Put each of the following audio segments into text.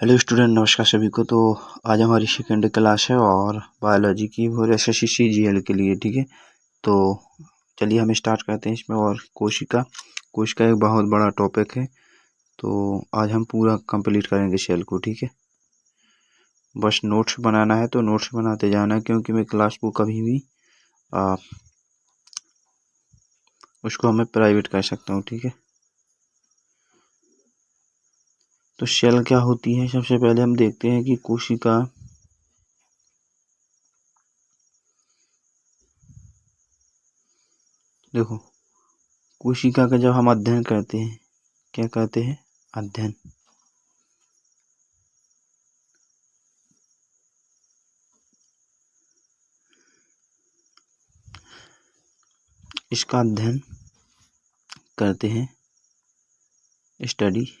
Hello student, नमस्कार सभी को। तो आज हमारी सेकेंड क्लास है और बायोलॉजी की और एसएससी जीएल के लिए, ठीक है। तो चलिए हम स्टार्ट करते हैं इसमें। और कोशिका एक बहुत बड़ा टॉपिक है, तो आज हम पूरा कंप्लीट करेंगे सेल को, ठीक है। बस नोट्स बनाना है तो नोट्स बनाते जाना, क्योंकि मैं क्लास को कभी भी उसको हमें प्राइवेट कर सकता हूँ, ठीक है। तो सेल क्या होती है, सबसे पहले हम देखते हैं कि कोशिका देखो, कोशिका का जब हम अध्ययन करते हैं, क्या कहते हैं? अध्ययन। इसका अध्ययन करते हैं, स्टडी।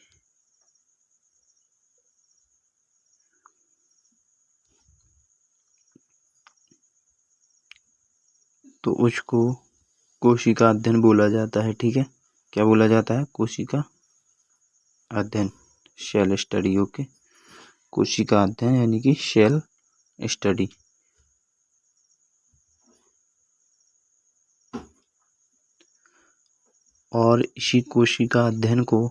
तो उसको कोशिका अध्ययन बोला जाता है, ठीक है। क्या बोला जाता है? कोशिका अध्ययन, सेल स्टडी। ओके, कोशिका अध्ययन यानी कि सेल स्टडी। और इसी कोशिका अध्ययन को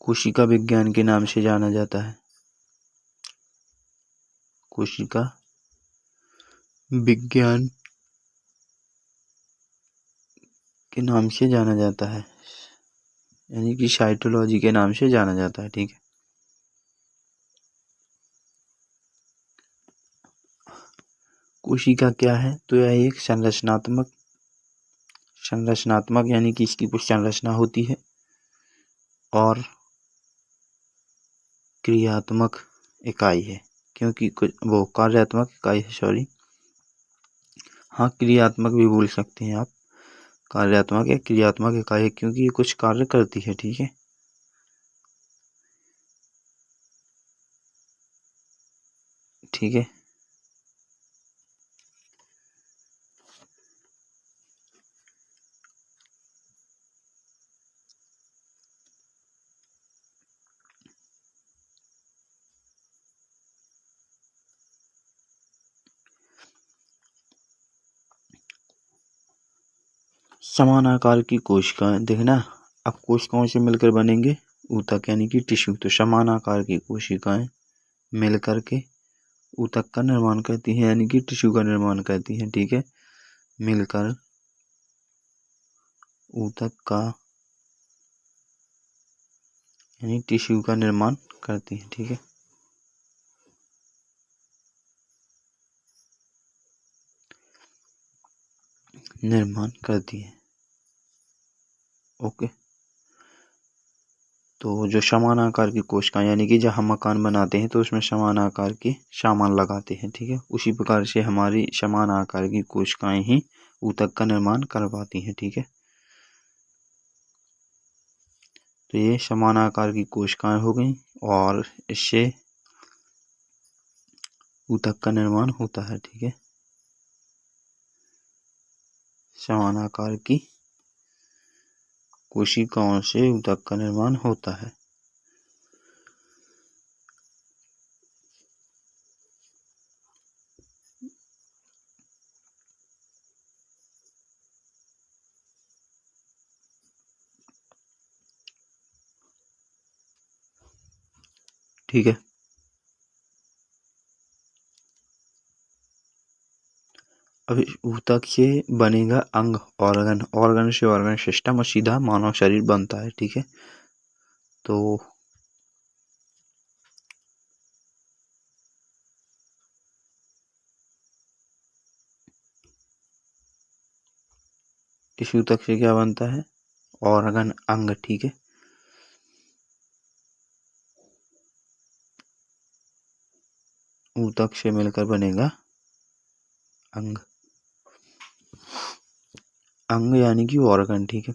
कोशिका विज्ञान के नाम से जाना जाता है। कोशिका विज्ञान के नाम से जाना जाता है, यानी कि साइटोलॉजी के नाम से जाना जाता है, ठीक है। कोशिका क्या है? तो यह एक संरचनात्मक यानी कि इसकी कुछ संरचना होती है, और क्रियात्मक इकाई है, क्योंकि कुछ वो कार्यात्मक इकाई है, सॉरी। हाँ, क्रियात्मक भी बोल सकते हैं आप। कार्यात्मक या क्रियात्मक इकाई है, क्योंकि ये कुछ कार्य करती है, ठीक है। ठीक है। समान आकार की कोशिकाएं, देखना। अब कोशिकाओं से मिलकर बनेंगे ऊतक यानी कि टिश्यू। तो समान आकार की कोशिकाएं मिलकर के ऊतक का निर्माण करती हैं, यानी कि टिश्यू का निर्माण करती हैं, ठीक है। मिलकर ऊतक का यानी टिश्यू का निर्माण करती हैं, ठीक है। निर्माण करती है। ओके। तो जो समान आकार की कोशिकाएं, यानी कि जब हम मकान बनाते हैं तो उसमें समान आकार के सामान लगाते हैं, ठीक है। उसी प्रकार से हमारी समान आकार की कोशिकाएं ही ऊतक का निर्माण करवाती हैं, ठीक है। तो ये समान आकार की कोशिकाएं हो गई, और इससे ऊतक का निर्माण होता है, ठीक है। समान आकार की कोशिकाओं से ऊतक का निर्माण होता है। ठीक है। अब इस ऊतक से बनेगा अंग, ऑर्गन, ऑर्गन से ऑर्गन सिस्टम, और सीधा मानव शरीर बनता है, ठीक है। तो इस ऊतक से क्या बनता है? ऑर्गन, अंग, ठीक है। ऊतक से मिलकर बनेगा अंग। अंग यानी कि ऑर्गन, ठीक है।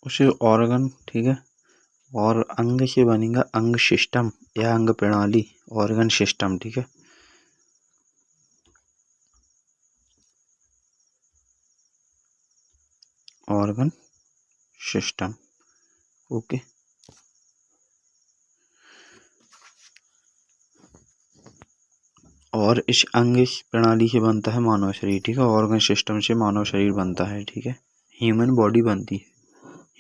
उसे ऑर्गन, ठीक है। और अंग से बनेगा अंग सिस्टम या अंग प्रणाली, ऑर्गन सिस्टम, ठीक है। Organ system. ओके। और इस अंग प्रणाली से बनता है मानव शरीर, ठीक है। ऑर्गन सिस्टम से मानव शरीर बनता है, ठीक है। ह्यूमन बॉडी बनती है।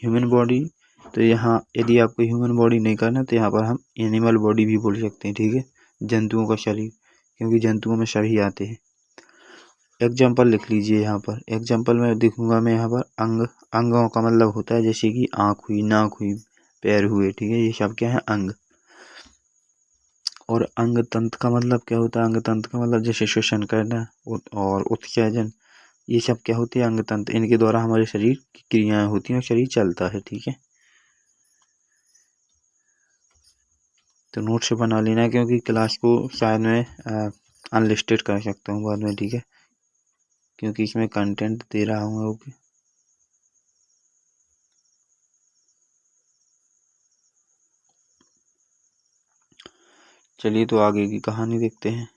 ह्यूमन बॉडी, तो यहाँ यदि आपको ह्यूमन बॉडी नहीं करना तो यहाँ पर हम एनिमल बॉडी भी बोल सकते हैं, ठीक है। जंतुओं का शरीर, क्योंकि जंतुओं में सभी आते हैं। एग्जाम्पल लिख लीजिए यहाँ पर। एग्जाम्पल में देखूंगा मैं यहाँ पर अंगों का मतलब होता है जैसे कि आँख हुई, नाक हुई, पैर हुए, ठीक है। ये सब क्या है? अंग। और अंग तंत्र का मतलब क्या होता है? अंग तंत्र का मतलब जैसे श्वसन करना और उत्सर्जन, ये सब क्या होती है? अंग तंत्र। इनके द्वारा हमारे शरीर की क्रियाएं होती हैं और शरीर चलता है, ठीक है। तो नोट से बना लेना है, क्योंकि क्लास को शायद मैं अनलिस्टेड कर सकता हूँ बाद में, ठीक है, क्योंकि इसमें कंटेंट दे रहा हूँ। ओके। चलिए तो आगे की कहानी देखते हैं।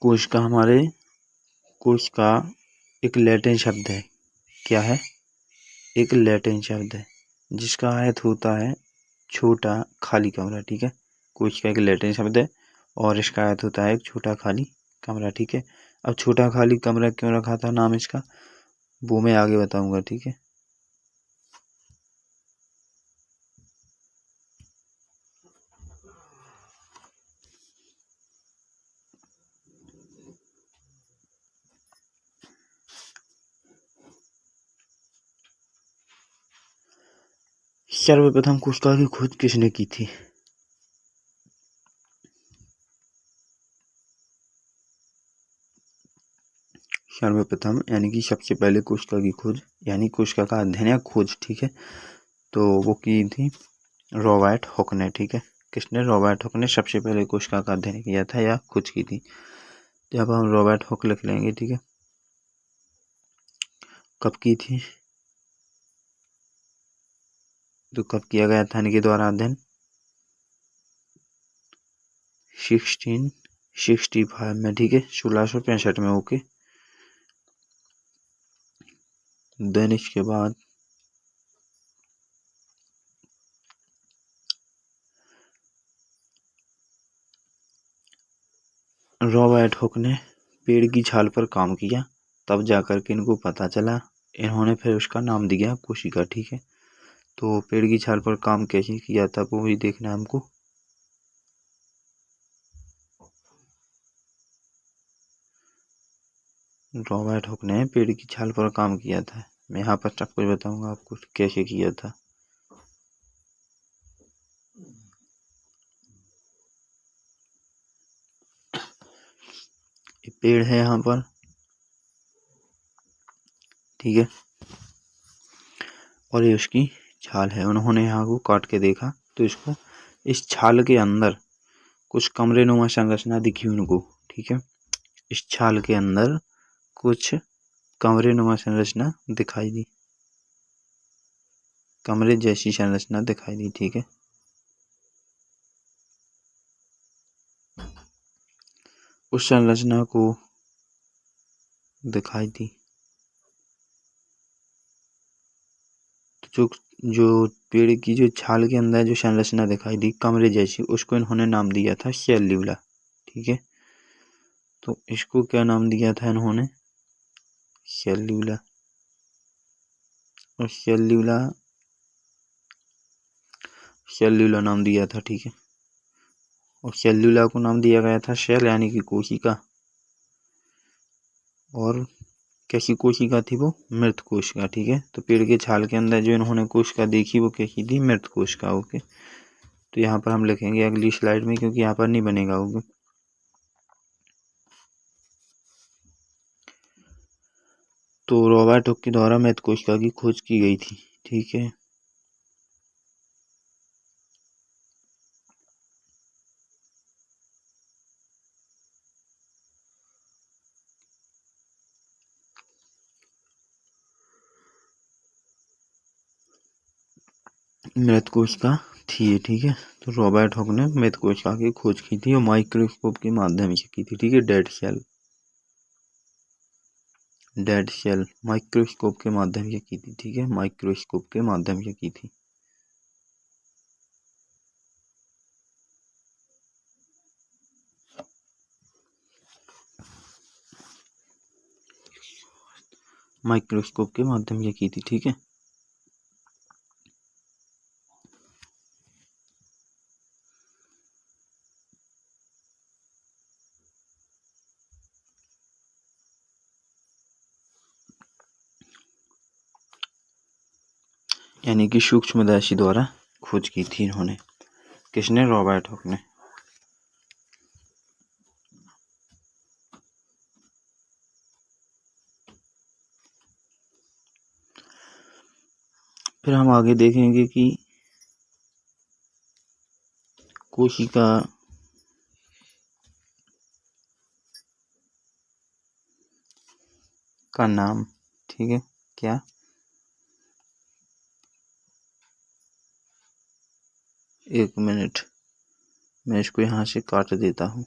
कोशिका एक लैटिन शब्द है। क्या है? एक लैटिन शब्द है जिसका अर्थ होता है छोटा खाली कमरा, ठीक है। कोशिका एक लैटिन शब्द है और इसका अर्थ होता है एक छोटा खाली कमरा, ठीक है। अब छोटा खाली कमरा क्यों रखा था नाम इसका, वो मैं आगे बताऊंगा, ठीक है। सर्वप्रथम कोशिका की खोज किसने की थी? सर्वप्रथम यानी कि सबसे पहले कोशिका की खोज यानी कोशिका का अध्ययन या खोज, ठीक है, तो वो की थी रॉबर्ट हुक ने, ठीक है। किसने? रॉबर्ट हुक ने सबसे पहले कोशिका का अध्ययन किया था या खोज की थी। तो यहाँ पर हम रॉबर्ट हुक लिख लेंगे, ठीक है। कब की थी? तो कब किया गया था इनके द्वारा अध्ययन? 1665 में, ठीक है, 1665 में। ओके। देन इसके बाद रॉबर्ट हुक ने पेड़ की छाल पर काम किया, तब जाकर के इनको पता चला, इन्होंने फिर उसका नाम दिया कोशिका, ठीक है। तो पेड़ की छाल पर काम कैसे किया था वो भी देखना है हमको। रॉबर्ट हुक ने पेड़ की छाल पर काम किया था। मैं यहाँ पर सब कुछ बताऊंगा आपको कैसे किया था। ये पेड़ है यहाँ पर, ठीक है, और ये उसकी छाल है। उन्होंने यहाँ को काट के देखा तो इसको इस छाल के अंदर कुछ कमरे नुमा संरचना दिखी उनको, ठीक है। इस छाल के अंदर कुछ कमरे नुमा संरचना दिखाई दी, कमरे जैसी संरचना दिखाई दी, ठीक है। उस संरचना को दिखाई दी तो जो पेड़ की जो छाल के अंदर जो संरचना दिखाई दी कमरे जैसी, उसको इन्होंने नाम दिया था सेल्यूला, ठीक है। तो इसको क्या नाम दिया था इन्होंने? सेल्यूला। और सेल्यूला नाम दिया था, ठीक है। और सेल्यूला को नाम दिया गया था सेल यानी कि कोशिका। और कैसी कोशिका थी वो? मृत कोशिका, ठीक है। तो पेड़ के छाल के अंदर जो इन्होंने कोशिका देखी वो कैसी थी? मृत कोशिका। ओके। तो यहाँ पर हम लिखेंगे अगली स्लाइड में, क्योंकि यहाँ पर नहीं बनेगा। ओके। तो रॉबर्ट हुक के द्वारा मृत कोशिका की खोज की गई थी, ठीक है। मृत कोशिका थी ये, ठीक है। तो रॉबर्ट हॉक ने मृत कोशिका की खोज की थी और माइक्रोस्कोप के माध्यम से की थी, ठीक है। डेड सेल माइक्रोस्कोप के माध्यम से की थी, ठीक है। माइक्रोस्कोप के माध्यम से की थी। माइक्रोस्कोप के माध्यम से की थी, ठीक है। यानी कि सूक्ष्मदर्शी द्वारा खोज की थी इन्होंने। किसने? रॉबर्ट हॉक ने। फिर हम आगे देखेंगे कि कोशिका का नाम, ठीक है। क्या? एक मिनट, मैं इसको यहाँ से काट देता हूँ।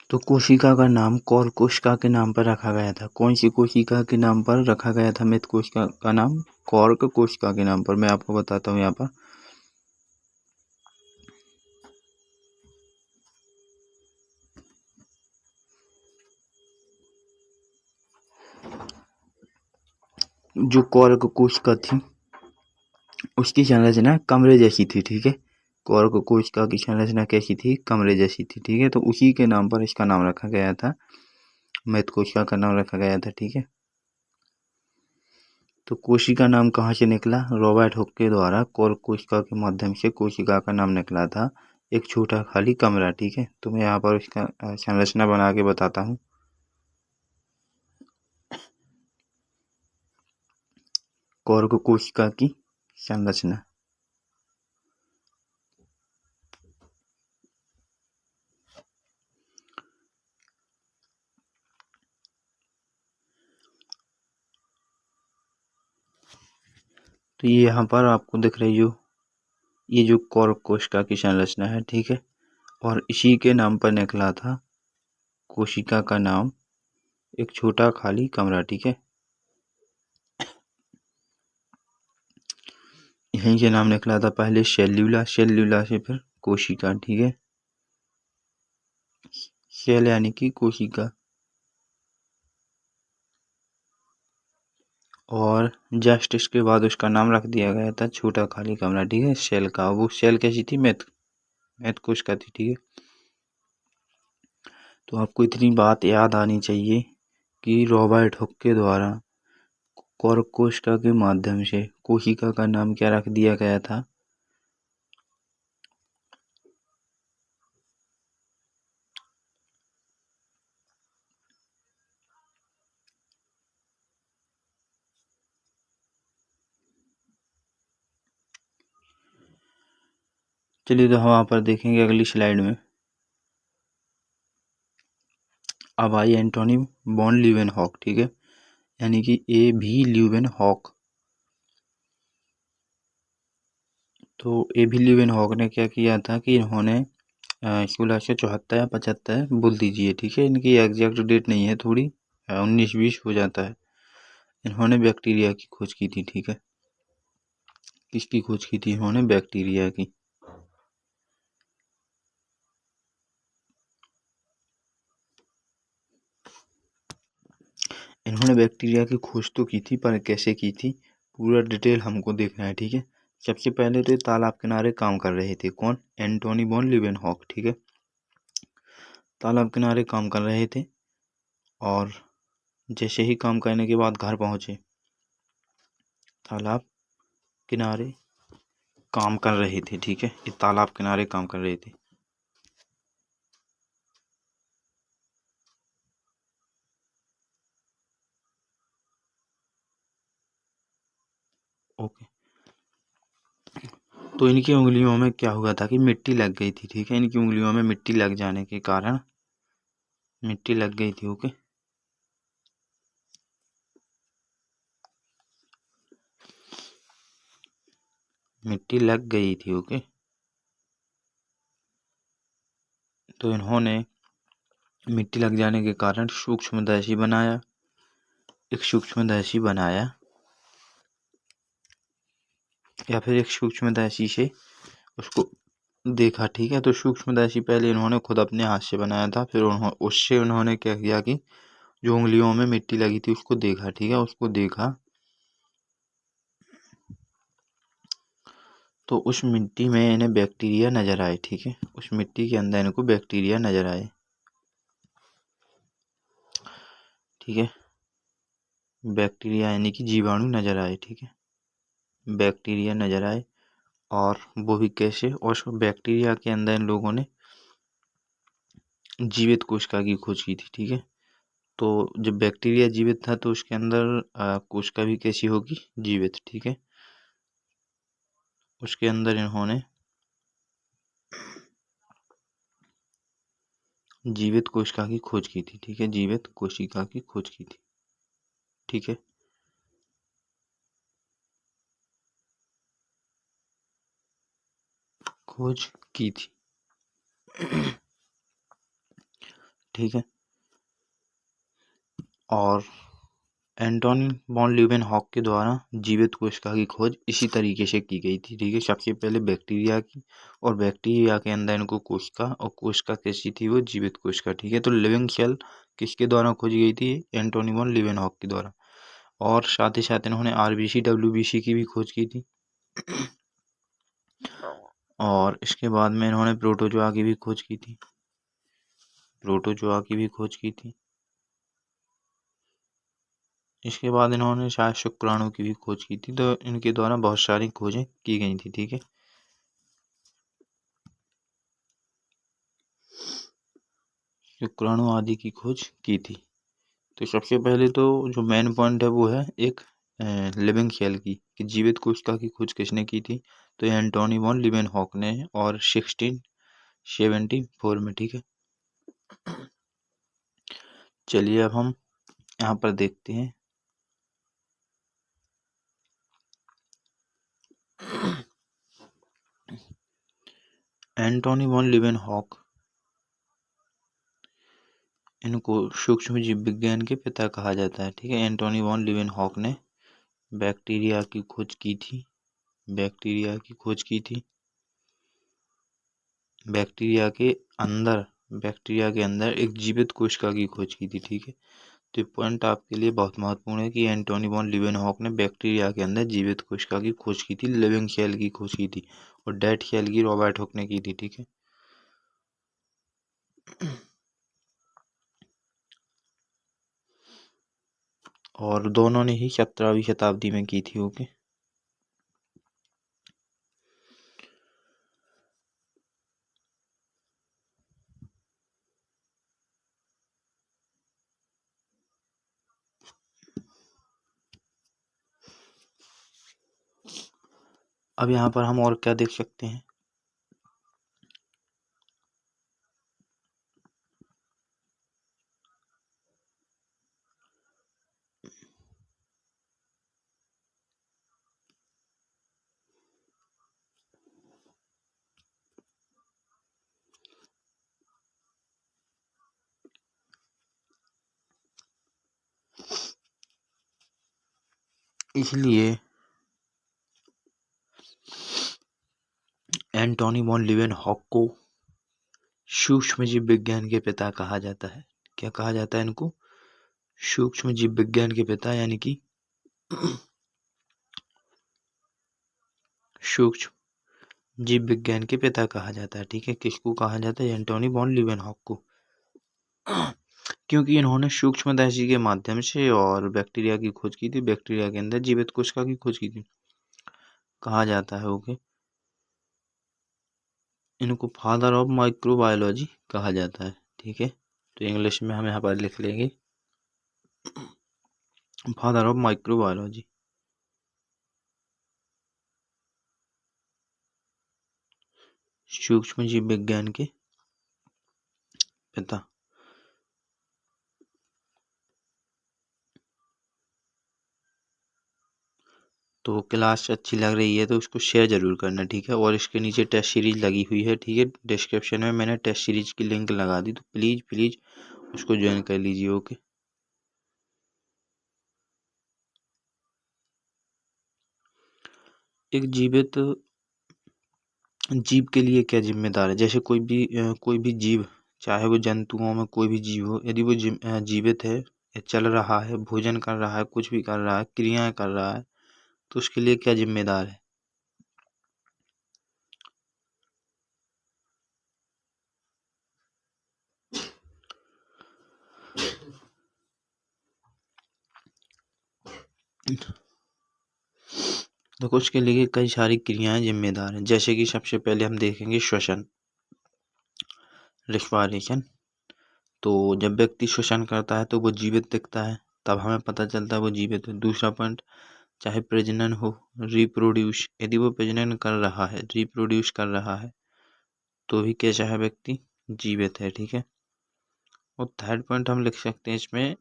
तो कोशिका का नाम कौर कोशिका के नाम पर रखा गया था। कौन सी कोशिका के नाम पर रखा गया था मृत कोशिका का नाम? कॉर्क कोशिका के नाम पर। मैं आपको बताता हूँ यहाँ पर। जो कॉर्क कोशिका थी उसकी संरचना कमरे जैसी थी, ठीक है। कॉर्क कोशिका की संरचना कैसी थी? कमरे जैसी थी, ठीक है। तो उसी के नाम पर इसका नाम रखा गया था, मृत कोशिका का नाम रखा गया था, ठीक है। तो कोशिका नाम कहाँ से निकला? रॉबर्ट हुक के द्वारा कॉर्क कोशिका के माध्यम से कोशिका का नाम निकला था, एक छोटा खाली कमरा, ठीक है। तो मैं यहाँ पर उसका संरचना बना के बताता हूँ। कॉर्क कोशिका की संरचना। तो ये यहाँ पर आपको दिख रही ये जो कॉर्क कोशिका की संरचना है, ठीक है। और इसी के नाम पर निकला था कोशिका का नाम, एक छोटा खाली कमरा, ठीक है। यहीं से नाम निकला था पहले सेल्यूला, सेल्यूला से फिर कोशिका, ठीक है। सेल यानी कि कोशिका, और जस्ट इसके बाद उसका नाम रख दिया गया था छोटा खाली कमरा, ठीक है, सेल का। वो सेल कैसी थी? मैथ कोशिका थी, ठीक है। तो आपको इतनी बात याद आनी चाहिए कि रॉबर्ट हुक के द्वारा कॉर्क कोशिका के माध्यम से कोशिका का नाम क्या रख दिया गया था? चलिए, तो हम वहाँ पर देखेंगे अगली स्लाइड में। अब आई एंटोनी बॉन ल्यूवेनहॉक, ठीक है, यानी कि ए भी ल्यूवेनहॉक। तो ए भी ल्यूवेनहॉक ने क्या किया था कि इन्होंने 1674 या 75 बोल दीजिए, ठीक है, इनकी एग्जैक्ट डेट नहीं है, थोड़ी 19-20 हो जाता है। इन्होंने बैक्टीरिया की खोज की थी, ठीक है। किसकी खोज की थी इन्होंने? बैक्टीरिया की। इन्होंने बैक्टीरिया की खोज तो की थी, पर कैसे की थी पूरा डिटेल हमको देखना है, ठीक है। सबसे पहले तो तालाब किनारे काम कर रहे थे। कौन? एंटोनी बॉन ल्यूवेनहॉक, ठीक है। तालाब किनारे काम कर रहे थे और जैसे ही काम करने के बाद घर पहुंचे, तालाब किनारे काम कर रहे थे, ठीक है। ये तालाब किनारे काम कर रहे थे। ओके। तो इनकी उंगलियों में क्या हुआ था कि मिट्टी लग गई थी, ठीक है। इनकी उंगलियों में मिट्टी लग जाने के कारण मिट्टी लग गई थी। ओके, मिट्टी लग गई थी। ओके, तो इन्होंने मिट्टी लग जाने के कारण सूक्ष्मदर्शी बनाया, एक सूक्ष्मदर्शी बनाया या फिर एक सूक्ष्मदर्शी से उसको देखा, ठीक है। तो सूक्ष्मदर्शी पहले इन्होंने खुद अपने हाथ से बनाया था, फिर उससे उन्होंने क्या किया कि जो उंगलियों में मिट्टी लगी थी उसको देखा, ठीक है। उसको देखा तो उस मिट्टी में इन्हें बैक्टीरिया नजर आए, ठीक है। उस मिट्टी के अंदर इनको बैक्टीरिया नजर आए, ठीक है। बैक्टीरिया यानी कि जीवाणु नजर आए, ठीक है। बैक्टीरिया नजर आए, और वो भी कैसे, और उस बैक्टीरिया के अंदर इन लोगों ने जीवित कोशिका की खोज की थी, ठीक है। तो जब बैक्टीरिया जीवित था तो उसके अंदर कोशिका भी कैसी होगी, जीवित, ठीक है। उसके अंदर इन्होंने जीवित कोशिका की खोज की थी, ठीक है। जीवित कोशिका की खोज की थी, ठीक है। खोज की थी, ठीक है। और एंटोनी वॉन लीeuwenhoek के द्वारा जीवित कोशिका की खोज इसी तरीके से की गई थी, ठीक है। सबसे पहले बैक्टीरिया की, और बैक्टीरिया के अंदर इनको कोशिका, और कोशिका कैसी थी, वो जीवित कोशिका, ठीक है। तो लिविंग सेल किसके द्वारा खोजी गई थी, एंटोनी वॉन लीeuwenhoek के द्वारा। और साथ ही साथ इन्होंने आरबीसी डब्ल्यूबीसी की भी खोज की थी, और इसके बाद में इन्होंने प्रोटोजोआ की भी खोज की थी, प्रोटोजोआ की भी खोज की थी। इसके बाद इन्होंने शायद शुक्राणु की भी खोज की थी। तो इनके द्वारा बहुत सारी खोजें की गई थी, ठीक है। शुक्राणु आदि की खोज की थी। तो सबसे पहले तो जो मेन पॉइंट है वो है एक लिविंग सेल की, कि जीवित कोशिका की खोज किसने की थी, तो एंटोनी वॉन लीeuwenhoek ने, और 1674 में, ठीक है। चलिए अब हम यहाँ पर देखते हैं एंटोनी वॉन लीeuwenhoek, इनको सूक्ष्म जीव विज्ञान के पिता कहा जाता है, ठीक है। एंटोनी वॉन लीeuwenhoek ने बैक्टीरिया की खोज की थी, बैक्टीरिया की खोज की थी। बैक्टीरिया के अंदर, बैक्टीरिया के अंदर एक जीवित कोशिका की खोज की थी, ठीक है। तो ये पॉइंट आपके लिए बहुत महत्वपूर्ण है कि एंटोनी वॉन लीeuwenhoek ने बैक्टीरिया के अंदर जीवित कोशिका की खोज की थी, लिविंग सेल की खोज की थी, और डेड सेल की रॉबर्ट हुक ने की थी, ठीक है। और दोनों ने ही 17वीं शताब्दी में की थी। ओके, अब यहाँ पर हम और क्या देख सकते हैं, इसलिए एंटोनी वॉन लीeuwenhoek को सूक्ष्म जीव विज्ञान के पिता कहा जाता है। क्या कहा जाता है इनको, सूक्ष्म जीव विज्ञान के पिता, यानी कि सूक्ष्म जीव विज्ञान के पिता कहा जाता है, ठीक है। किसको कहा जाता है, एंटोनी वॉन लीeuwenhoek को, क्योंकि इन्होंने सूक्ष्मदर्शी के माध्यम से और बैक्टीरिया की खोज की थी, बैक्टीरिया के अंदर जीवित कोशिका की खोज की थी। कहा जाता है ओके, इनको फादर ऑफ माइक्रोबायोलॉजी कहा जाता है, ठीक है। तो इंग्लिश में हम यहाँ पर लिख लेंगे फादर ऑफ माइक्रोबायोलॉजी। सूक्ष्म जीव विज्ञान के पिता। तो क्लास अच्छी लग रही है तो उसको शेयर ज़रूर करना, ठीक है। और इसके नीचे टेस्ट सीरीज लगी हुई है, ठीक है। डिस्क्रिप्शन में मैंने टेस्ट सीरीज की लिंक लगा दी, तो प्लीज़ प्लीज़ उसको ज्वाइन कर लीजिए। ओके। एक जीवित जीव के लिए क्या जिम्मेदार है? जैसे कोई भी जीव, चाहे वो जंतुओं में कोई भी जीव हो, यदि वो जीवित है या चल रहा है, भोजन कर रहा है, कुछ भी कर रहा है, क्रियाएं कर रहा है, तो उसके लिए क्या जिम्मेदार है? देखो, उसके लिए कई सारी क्रियाएं जिम्मेदार हैं। जैसे कि सबसे पहले हम देखेंगे श्वसन, रिस्पायरेशन। तो जब व्यक्ति श्वसन करता है तो वो जीवित दिखता है, तब हमें पता चलता है वो जीवित है। दूसरा पॉइंट, चाहे प्रजनन हो, रिप्रोड्यूस, यदि वो प्रजनन कर रहा है, रिप्रोड्यूस कर रहा है, तो भी कैसा है व्यक्ति? जीवित है, ठीक है। और थर्ड पॉइंट हम लिख सकते हैं इसमें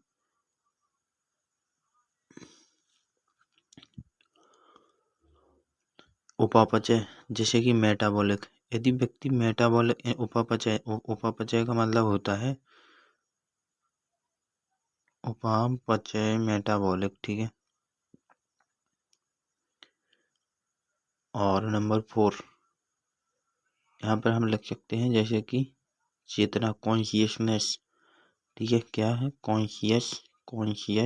उपापचय, जैसे कि मेटाबॉलिक। यदि व्यक्ति मेटाबॉलिक उपापचय का मतलब होता है उपापचय मेटाबॉलिक, ठीक है। और नंबर 4 यहाँ पर हम लिख सकते हैं जैसे कि चेतना, कॉन्शियसनेस, ठीक है। क्या है? कॉन्शियसनेस,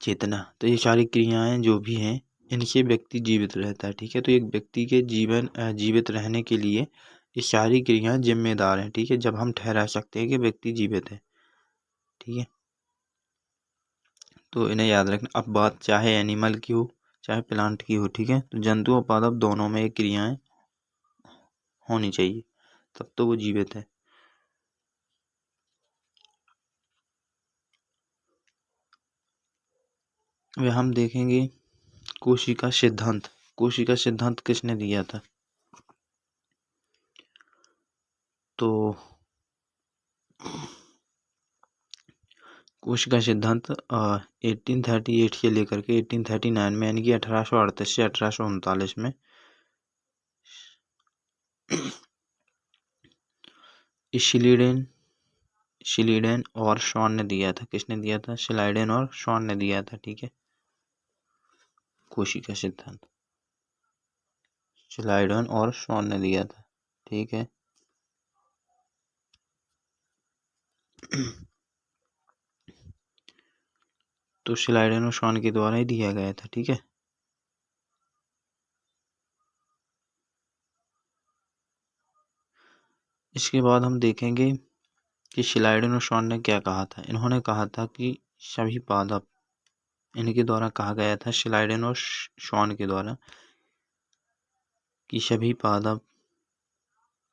चेतना। तो ये सारी क्रियाएं जो भी हैं, इनसे व्यक्ति जीवित रहता है, ठीक है। तो एक व्यक्ति के जीवित रहने के लिए ये सारी क्रियाएं जिम्मेदार हैं, ठीक है। जब हम ठहरा सकते हैं कि व्यक्ति जीवित है, ठीक है। तो इन्हें याद रखना। अब बात चाहे एनिमल की हो चाहे प्लांट की हो, ठीक है। तो जंतु और पादप दोनों में ये क्रियाएं होनी चाहिए, तब तो वो जीवित है। वे हम देखेंगे कोशिका सिद्धांत। कोशिका सिद्धांत किसने दिया था? तो कोशिका सिद्धांत 1838 से लेकर के 1839 में, यानी कि 1838 से 1839 में शिलीडेन और शॉन ने दिया था। किसने दिया था? शिलाइडेन और शॉन ने दिया था, ठीक है। कोशिका सिद्धांत शिलाइडेन और शॉन ने दिया था, ठीक है। तो शिलाइडेन और शॉन के द्वारा ही दिया गया था, ठीक है। इसके बाद हम देखेंगे कि शिलाइडेन और शॉन ने क्या कहा था। इन्होंने कहा था कि सभी पादप, इनके द्वारा कहा गया था, शिलाइडेन और शॉन के द्वारा, कि सभी पादप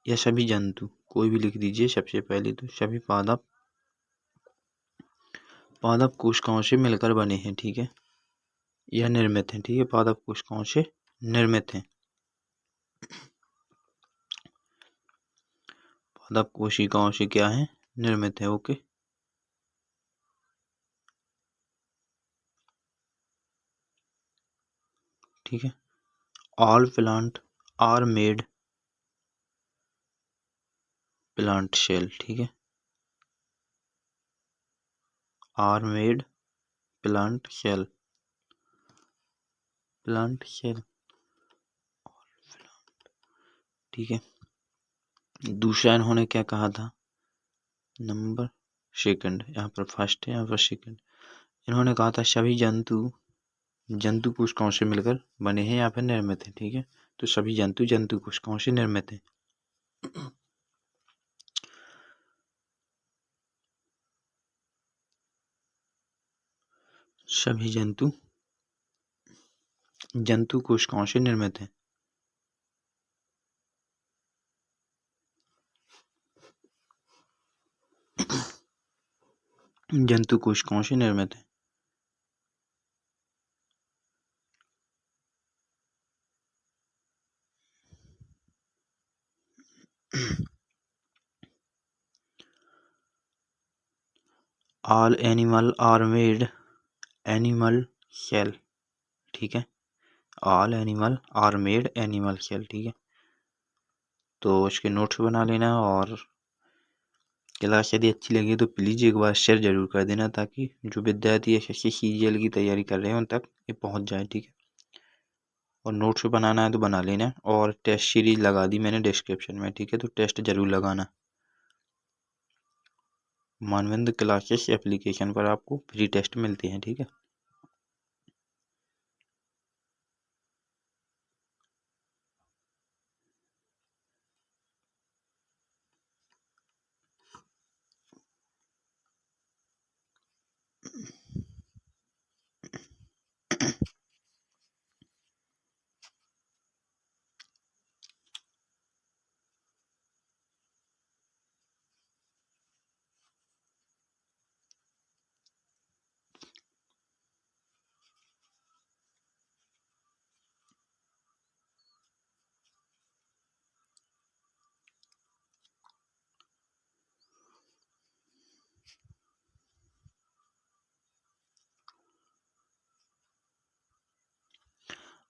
या सभी जंतु, कोई भी लिख दीजिए सबसे पहले, तो सभी पादप कोशिकाओं से मिलकर बने हैं, ठीक है, या निर्मित हैं, ठीक है। पादप कोशिकाओं से निर्मित हैं। पादप कोशिकाओं से क्या है? निर्मित है, ओके। ठीक है। All plant are made plant cell, ठीक है। Are made plant cell, plant cell, ठीक है। दूसरा इन्होंने क्या कहा था? नंबर सेकंड, यहाँ पर फर्स्ट है, यहाँ पर सेकंड। इन्होंने कहा था सभी जंतु कोशिकाओं से मिलकर बने हैं या फिर निर्मित हैं, ठीक है। तो सभी जंतु कोशिकाओं से निर्मित हैं। सभी जंतु कोशिकाओं से निर्मित हैं। जंतु कोशिकाओं से निर्मित है। All animal are made animal cell, ठीक है। All animal are made animal cell, ठीक है। तो उसके नोट्स बना लेना, और क्लास यदि अच्छी लगी तो प्लीज़ एक बार शेयर जरूर कर देना, ताकि जो विद्यार्थी एसएससी सीजीएल की तैयारी कर रहे हैं उन तक ये पहुंच जाए, ठीक है। और नोट्स बनाना है तो बना लेना, और टेस्ट सीरीज लगा दी मैंने डिस्क्रिप्शन में, ठीक है। तो टेस्ट जरूर लगाना। मानविंद क्लासेस एप्लीकेशन पर आपको फ्री टेस्ट मिलते हैं, ठीक है।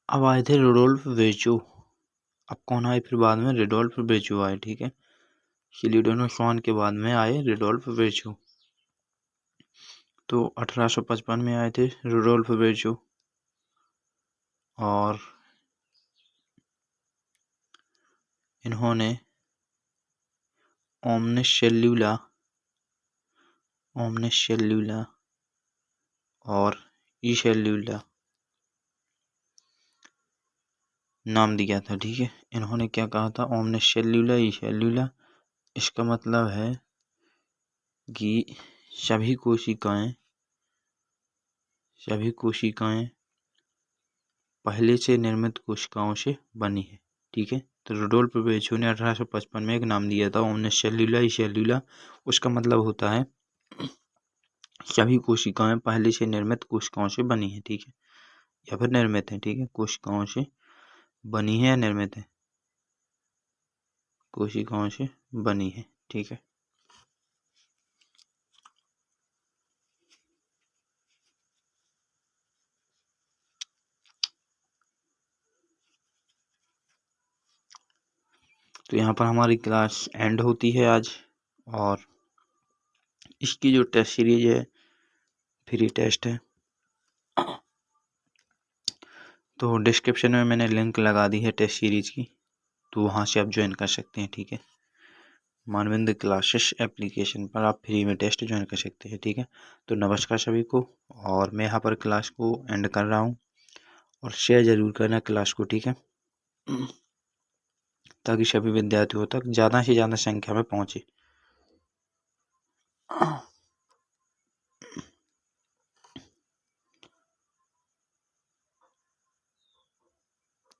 अब आए थे रुडोल्फ विर्चो। अब कौन आए फिर बाद में? रुडोल्फ विर्चो आए, ठीक है। सिलिडोनो स्वान के बाद में आए रुडोल्फ विर्चो। तो 1855 में आए थे रुडोल्फ विर्चो, और इन्होंने ओमनिस सेल्यूला और ई सेल्यूला नाम दिया था, ठीक है। इन्होंने क्या कहा था? ओमनिस सेल्यूला, ई सेल्यूला। इसका मतलब है कि सभी कोशिकाएं पहले से निर्मित कोशिकाओं से बनी है, ठीक है। तो रुडोल्फ विर्चो ने 1855 में एक नाम दिया था ओमनिस सेल्यूला, ई सेल्यूला। उसका मतलब होता है सभी कोशिकाएं पहले से निर्मित कोशिकाओं से बनी है, ठीक है, या फिर निर्मित है, ठीक है। कोशिकाओं से बनी है या निर्मित है? कोशिकाओं से बनी है, ठीक है। तो यहाँ पर हमारी क्लास एंड होती है आज, और इसकी जो टेस्ट सीरीज है फ्री टेस्ट है। तो डिस्क्रिप्शन में मैंने लिंक लगा दी है टेस्ट सीरीज की, तो वहाँ से आप ज्वाइन कर सकते हैं, ठीक है। मानविंद क्लासेस एप्लीकेशन पर आप फ्री में टेस्ट ज्वाइन कर सकते हैं, ठीक है। तो नमस्कार सभी को, और मैं यहाँ पर क्लास को एंड कर रहा हूँ, और शेयर ज़रूर करना क्लास को, ठीक है, ताकि सभी विद्यार्थियों तक ज़्यादा से ज़्यादा संख्या में पहुँचे।